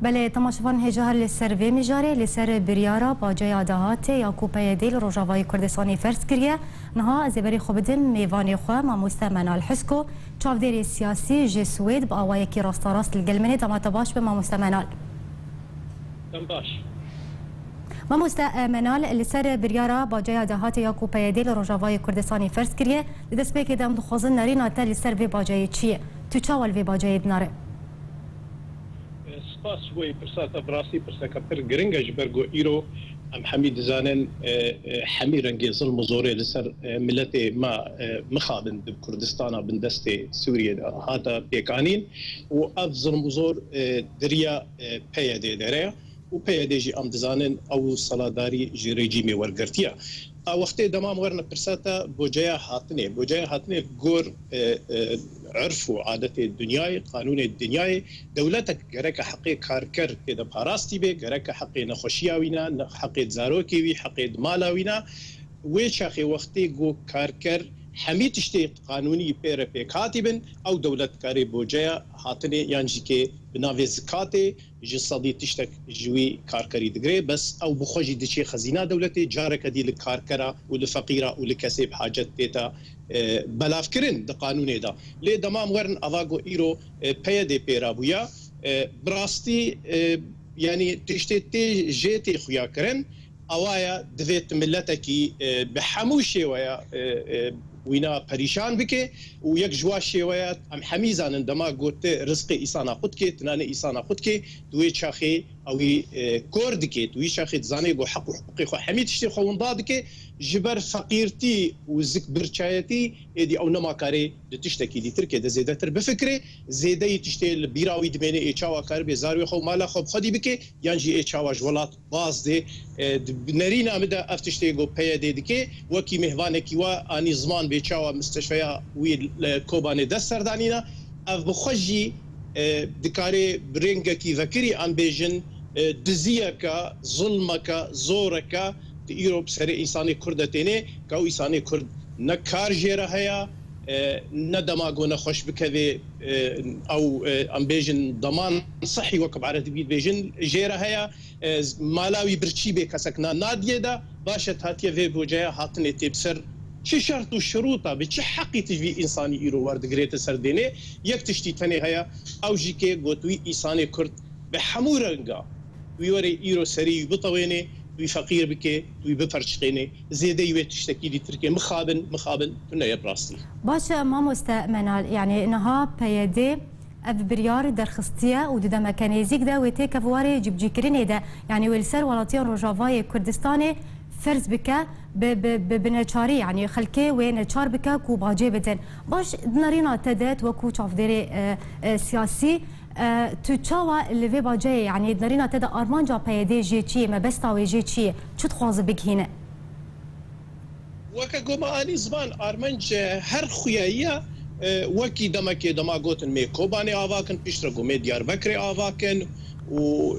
بله تماشاوان هجار لسر و مجاره لسر بریارا باجای دهاته یا کوپه دیل روجاوای کردستانی فرس کریه نها از بری خوبدم میوان خواه ماموسته منال حسکو چاودری سیاسی جسوید با آوای کی راستا راست لگلمنی دمات باش به ماموسته منال باش ماموسته منال لسر بریارا باجای دهاته یا کوپه دیل روجاوای کردستانی فرس کریه دست به که دم دخوازن نرین آتا لسر و باجای چیه تو چاول و باجای دناره سپاس بوی پرسات براسي پرسا كتر گرنگج برگو ایرو ام حمید زانن حمی رنگی ظلم زوره لسر ملت ما مخابن بكردستان بن دست سوريا هاتا بيكانين و اف ظلم زور دريا پياده دره و پياده جي ام دزانن او صلاداري جي ريجيمي ورگرتيا وقتی دمام ورنا پرساتا بوجایا هاتنه گور عرف و عادت دنیای قانون دنیای دولتك گرک حقی کارکر که د پاراستی به گرک حقی نخوشیاوینا حقی زاروکی وی حقی مالاوینا و چاخی وقتی گو کارکر حمید تشتی قانونی پیر کاتبن او دولت کاری بوجایا هاتنه یانجی که بناوی زکاته جسدی تشتك جوي كاركري دغري بس او بخوجي دشي خزينه دولتي جارك دي للكاركره ولفقيره ولكسب حاجات تيتا بلافكرين د قانون دا لي دمام ورن اواغو ايرو بيدي بيرابويا براستي يعني تشتي جيتي خويا كرن اوايا دفيت ملتكي بحموشي ويا وینا پریشان بکه و یک جواشی ویات ام حمیزان اندما گوت رزق ایسانا خود که تنان ایسانا خود که دوی چاخی اوی کورد که دوی چاخی زانه گو حق و حقوقی خو حمید تشتی خونداد که جبر فقیرتی و زک برچایتی ادی او نما کاری د تشتکی دی ترکیه د زیاده تر بفکره زیاده تشتی بیراوی دمنه اچاوا کار به زاروی خو مالا خو خودی بکه یانجی اچاوا جولات باز ده نرینا مده افتشتی گو پیاده دیکه وکی مهوانه کی و انی زمان بيتشاوا مستشفيا وي كوباني دسردانينا اف بخجي دكاري برينجا كي ذكري ام بيجن دزيكا ظلمك زورك ايروب سري انساني كردتيني كاو انساني كرد نكار جيرا هيا ندما نخش بكذا او ام بيجن ضمان صحي وكب عربي بيجن جيرا هيا مالاوي برشي بكسكنا ناديه دا باشت هاتيه في بوجايا هاتني تبسر چه شرط و شروطه به چه حقی تجوی انسانی ایرو ورد گریت سردینه یک تشتی تنه هيا او جی که گوتوی انسانی کرد به همو رنگا ویوری ایرو سری بطوینه وی فقیر بکه وی بپرچقینه زیده یوی تشتکی دی ترکیه مخابن تنه براستي باشه ما مستأمنال يعني انها پیاده اف بريار درخستيه وددا ميكانيزيك دا ويتي كفواري جبجي كريني دا يعني ولسر ولاتيان روجافاي كردستاني فرز بك بنچاری يعني خلكي وين چار بك كو باجي بدن باش دنارينا تدت وكو چافدري سياسي تو چاوا اللي في باجي يعني دنارينا تدا ارمانجا پیدي جي چي ما بستاوي جي چي چو تخواز بك هنا وكا گوما اني زمان ارمنج هر خويايه وكي دما گوتن مي كوباني اواكن بيشرگو مي ديار بكري اواكن و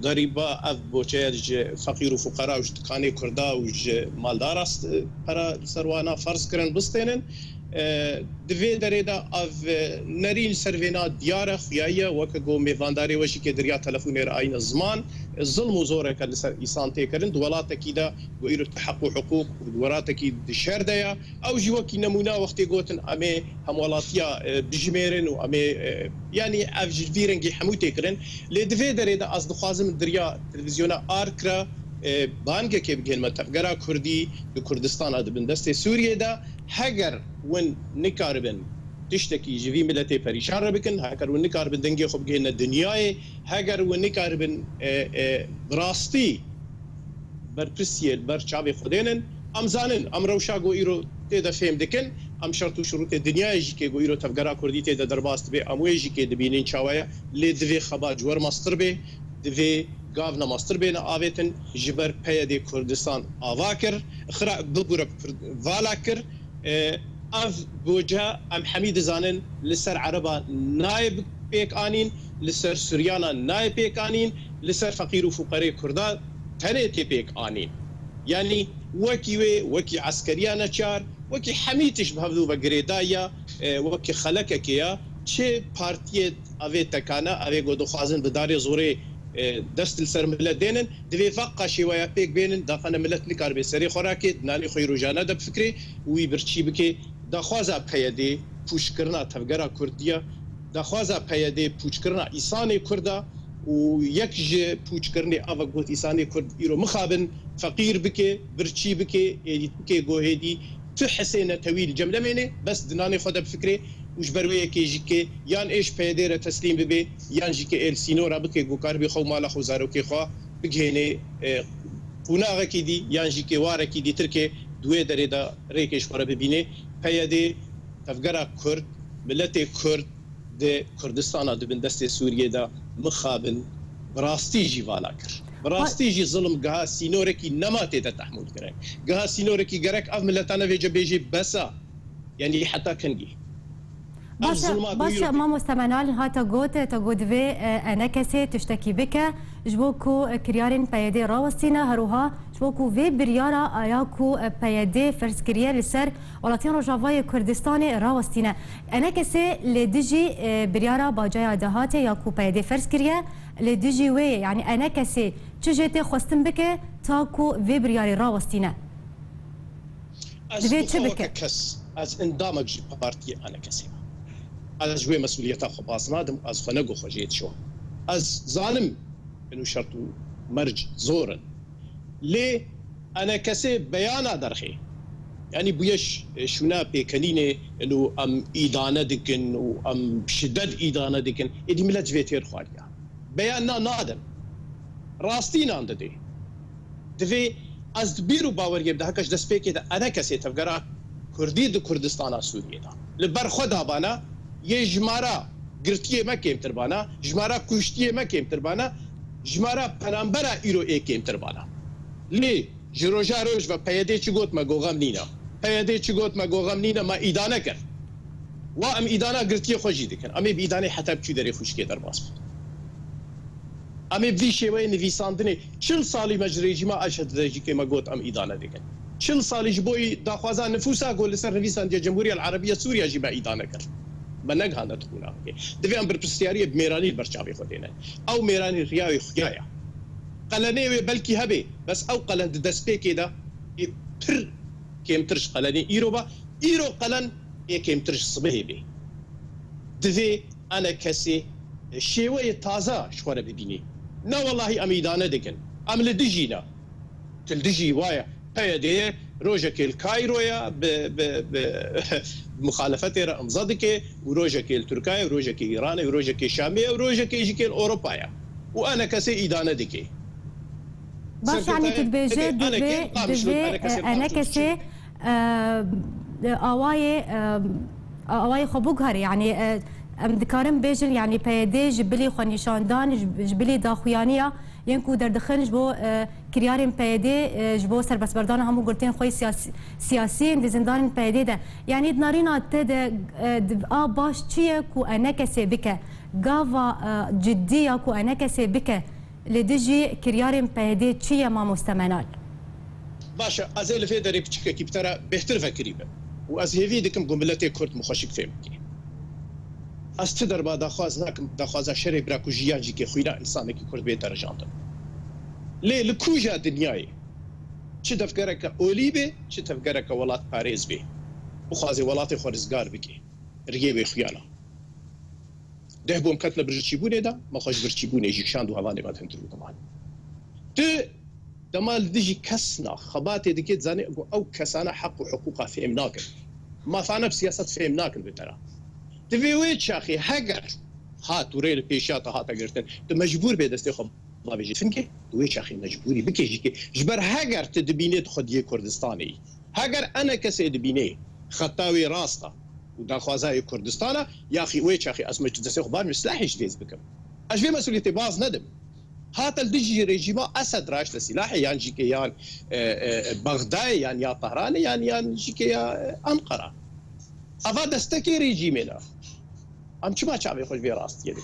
غريبه اف بوچه فقير و فقراء وج دکانه کردا وج مالدار است para سروانا فرض کرن بستنن دوی دريدا اف نرين سروینا دیار خویایه وکگو میوانداری وشی که دریا تلفون راین زمان ظلم و زوره کل سر انسان تکرن دولات کیدا و ایرو تحقق حقوق دولات کی شردیا او جی وکی نمونه وقتی گوتن امه همولاتیا بجمرن و امه يعني اف جيرنجي حموتي كرن لدفي دريدا از دخوازم دريا تلفزيونا اركرا بانگه که بگین متفگرا کردی به کردستان اد بن دست سوریه دا هگر ون نکاربن تشتکی جوی ملت پریشان را بکن هگر ون نکاربن دنگی خوب گین دنیای هگر ون نکاربن براستی بر پرسیل بر چاوی خودینن ام زانن ام روشا گو ایرو تیدا فهم دکن ام شرط و شروط دنیای جی که گو ایرو تفگرا کردی تیدا درباست به اموی جی که دبینین چاویا لی دوی خبا جور ماستر به دوی گاونا ماستر بین آویتن جبر پیاده کردستان آواکر خرا ببرک والاکر اف بوجه ام حمید زانن لسر عربا نائب پیک آنین لسر سوریانا نائب پیک آنین لسر فقیر و فقره کردا تنه تی پیک آنین يعني وكي عسكريانا چار وكي حميتش بهذو بغريدايا وكي خلككيا چه پارتيت اوي تکانا اوي گودو خوازن بداري زوري دست السر ملت دينن دفي فقا شويه بيك بينن داخنا ملت نكار بسري خوراكي نالي خير جانا د فكري وي برچی بك داخوازا پیادي پوشکرنا تفگرا کردیا داخوازا پیادي پوشکرنا ایسان کردا و یک ج پوچکرنی آوا گوت ایسانی کرد ایرو مخابن فقیر بکه برچی بکه ایدیت بکه گوهدی تو حسینه طویل جمله منه بس دنانی خود بفکره وش بروی که جیکه یان ایش پیاده را تسلیم ببه یان جیکه ال سینو را بکه گوکار بخو مالا خو زارو که خو بگهنه قناغه کی دی یان جیکه واره کی دی ترکه دوی دره دا ریکش واره ببینه پیاده تفگرا کرد ملت کرد د کردستان د بندست سوریه دا مخابن براستی جی والا کر براستی جی ظلم گها سینورکی نماته تا تحمل کرن گها سینورکی گرک اف ملتانه وجه بیجی بسا یعنی حتی کنگی باشا ما مستمنال هاتا گوت تا گودوی انا کسی تشتکی بکه جبوکو کریارین پیاده راوستینا هروها جبوکو وی بریارا آیاکو پیاده فرسکریه لسر ولاتین روجاوای کردستان راوستینا انا کسی لدیجی بریارا باجای دهاته یاکو پیاده فرسکریه لدیجی وی یعنی انا کسی چجیت خواستن بکه تاکو وی بریاری راوستینا دوی چه بکه؟ از اندامج پارتی انا کسی از جوی مسئولیت خو باز نادم از خنگو خوجیت شو از ظالم انو شرطو مرج زورن لی انا کسی بیانا درخی يعني بويش شونا بيكليني انه ام ايدانه دكن وام شدد ايدانه دكن ادي ملت فيتير خواليا بياننا نادم راستين عند دي دفي از بيرو باور يبدا هكاش دسبيكي دا انا كسي تفقرا كردي دو كردستان سوريا دا لبر خدا بانا يجمارا قرتيه ما كيم تربانا جمارا كشتيه ما كيم تربانا جمارا پنامبرا ايرو اي كيم تربانا لي جروجا روج و پیاده چی گوت ما گوغم نینا پیاده چی گوت ما گوغم نینا ما ایدانه کر و ام ایدانه گرتی خوشی دکن امی بیدانه حتی بچی داری خوشکی در باز بود امی بی شیوه نویساندنه 40 سالی مجریجی ما اشهد درجی که ما گوت ام ایدانه دکن 40 سالی جبوی داخوازان نفوسا گول لسر نویساندی جمهوری العربیه سوریا جی ما ایدانه کر ما نگهانه تخونا دوی ام برپرستیاری بمیرانی برچاوی خودینه او میرانی ریاوی خویایا قلني بلكي هبي بس او قلن دسبي كده بر كيمترش قلني ايروبا ايرو قلن كيمترش صبيه بي دفي انا كسي شيوي تازه شوره ببيني نا والله اميدانه دكن ام لدجينا تلدجي وايا هيدي روجك الكايرويا بمخالفته رمزدك وروجك التركيا وروجك ايران وروجك الشاميه وروجك يجيك اوروبايا وانا كسي ايدانه دكي باش يعني تتبيجي دوي انا كسي اواي خبوك هري يعني ام دكارم بيجن يعني بيدي جبلي خو نشاندان جبلي داخويانيه ينكو دردخن جبو كريارين بيدي جبو سربسبردان همو قلتين خوي سياسيين دي زندان بيدي ده يعني دنارينا تد باش تشيه كو انا كسي بك غافا جديه كو انا كسي بك لدجي كريارين بيدي تشيه ما مستمنال باشا ازيل في دري بتشكي كيبترا بهتر فكريبه واز هيفي دكم قملتي كرت مخشك فهمتي استدر با داخوازناكم داخوازا شري براكو جيانجي كي خوينا انسان كي كرت بيتر جاندم لي لكوجا دنياي چه دفكرك اوليبه چه دفكرك ولات باريس بي وخازي ولاتي خورزگار بكي ريبي خيانا ده بوم كتله برچيبونه دا ما خوش برچيبونه جيشاندو هواني ما تنترو كمان ت دمال ديجي كسنا خباتي دكيت زاني او كسانا حق وحقوقها في امناك ما فانا بسياسه في امناك بترى تفيويت شاخي هاجر هات وريل بيشاتا هات قرتن مجبور بيدستي خب ما بيجي فهمكي دوي شاخي مجبوري بكيجي جبر هاجر تدبيني خديه كردستاني هاجر انا كسي دبيني خطاوي راستا وداخوازاي كردستانا يا اخي وي شاخي اسمه تدسي خبار مسلاحي جديز بكم اجبي مسؤوليتي باز ندم هات الدجي ريجيما اسد راش لسلاحي يعني جيكي يعني بغداد يعني يا طهران يعني جيكي يا انقره افا دستكي ريجيمي لا ام چما چاوي خوش بي راست يدك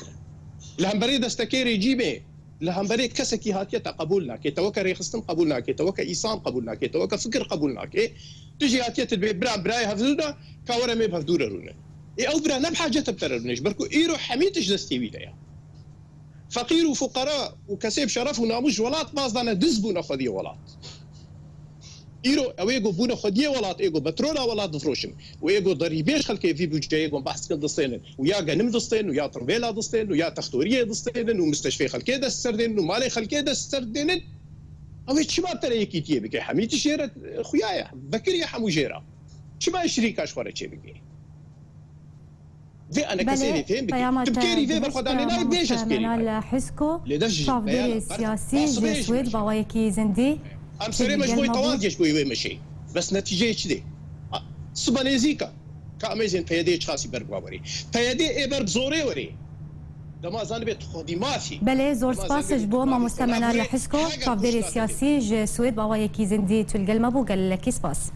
لهمبري دستكي ريجيمي لهمبري كسكي هاتيه تقبلنا كي توكا ريخستم قبولنا كي توكا ايسان قبولنا كي توكا فكر قبولنا كي تجي هاتيه تبي براي هفزونا كاورا مي بهدوره رونا اي او برا نبحاجه تبترنش بركو ايرو حميتش دستي ويدا فقير وفقراء وكسب شرف وناموس ولات بازدانا دزبونا خدي ولات ايرو اويغو بونا خديه ولات ايغو بترولا ولات فروشن وايغو ضريبيش خلكي في بوجايغو بحث كل دستين ويا غنم دستين ويا تربيلا دستين ويا تختوريه دستين ومستشفى خلكي دستردين ومالي خلكي دستردين او شباب ترى كيتيه بك حميتي شيره خويايا بكر يا حمو جيره شباب شريكه شوره تشبكي في انا كسيري فين تبكيري في بالخداني لا بيش اسكيري منال حسكو لدرجه شافدير سياسي جسويد باوايكي زندي ام سري مجبوي طوال جشبوي وي مشي بس نتيجه كذي سبانيزيكا كاميزين فيدي خاصي برغواري فيدي ايبر بزوري وري دما زانبت خودي مافي بله زور سپاس بو ما مستمنال حسكو شافدير سياسي جسويد باوايكي زندي تلقى المبوغ لكي سپاس